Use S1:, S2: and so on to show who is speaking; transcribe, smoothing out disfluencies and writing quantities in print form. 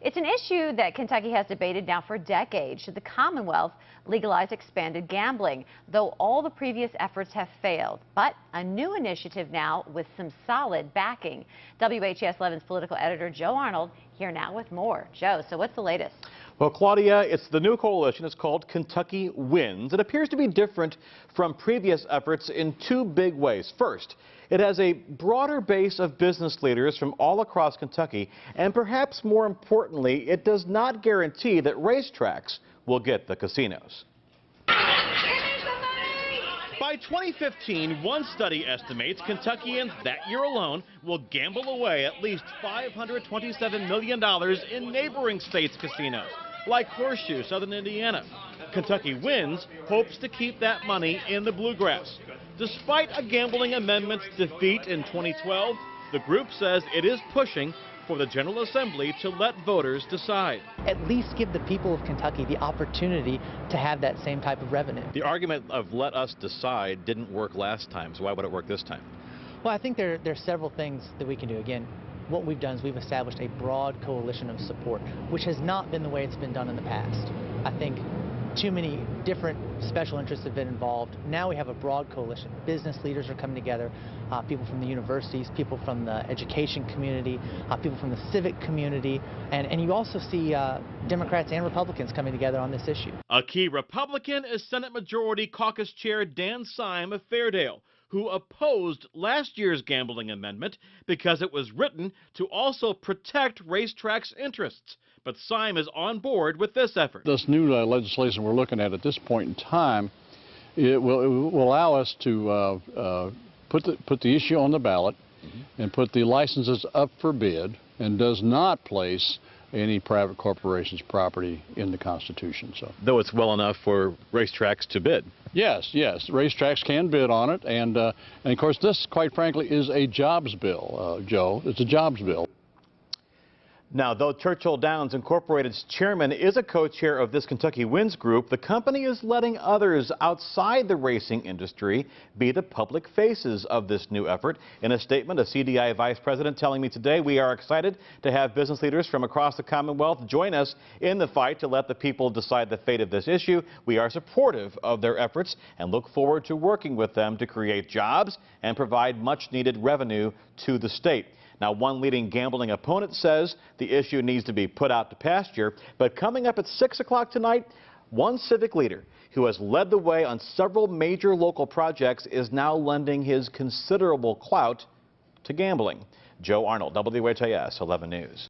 S1: It's an issue that Kentucky has debated now for decades. Should the Commonwealth legalize expanded gambling? Though all the previous efforts have failed. But a new initiative now with some solid backing. WHAS 11's political editor Joe Arnold here now with more. Joe, so what's the latest?
S2: Well, Claudia, it's the new coalition. It's called Kentucky WHAS. It appears to be different from previous efforts in two big ways. First, it has a broader base of business leaders from all across Kentucky, and perhaps more importantly, it does not guarantee that racetracks will get the casinos. By 2015, one study estimates Kentuckians that year alone will gamble away at least $527 million in neighboring states' casinos, like Horseshoe, Southern Indiana. Kentucky WHAS hopes to keep that money in the bluegrass. Despite a gambling amendment's defeat in 2012, the group says it is pushing for the General Assembly to let voters decide.
S3: At least give the people of Kentucky the opportunity to have that same type of revenue.
S2: The argument of let us decide didn't work last time, so why would it work this time?
S3: Well, I think there are several things that we can do. Again, what we've done is we've established a broad coalition of support, which has not been the way it's been done in the past. I think too many different special interests have been involved. Now we have a broad coalition. Business leaders are coming together, people from the universities, people from the education community, people from the civic community, and you also see Democrats and Republicans coming together on this issue.
S2: A key Republican is Senate Majority Caucus Chair Dan Syme of Fairdale, who opposed last year's gambling amendment because it was written to also protect racetracks' interests. But Syme is on board with this effort.
S4: This new legislation we're looking at this point in time, it will allow us to put the issue on the ballot and put the licenses up for bid, and does not place any private corporation's property in the Constitution. So,
S2: though it's well enough for racetracks to bid.
S4: Yes, racetracks can bid on it, and of course this, quite frankly, is a jobs bill, Joe. It's a jobs bill.
S2: Now, though Churchill Downs Incorporated's chairman is a co-chair of this Kentucky WHAS group, the company is letting others outside the racing industry be the public faces of this new effort. In a statement, a CDI vice president telling me today, we are excited to have business leaders from across the Commonwealth join us in the fight to let the people decide the fate of this issue. We are supportive of their efforts and look forward to working with them to create jobs and provide much-needed revenue to the state. Now, one leading gambling opponent says the issue needs to be put out to pasture, but coming up at 6 o'clock tonight, one civic leader who has led the way on several major local projects is now lending his considerable clout to gambling. Joe Arnold, WHAS 11 News.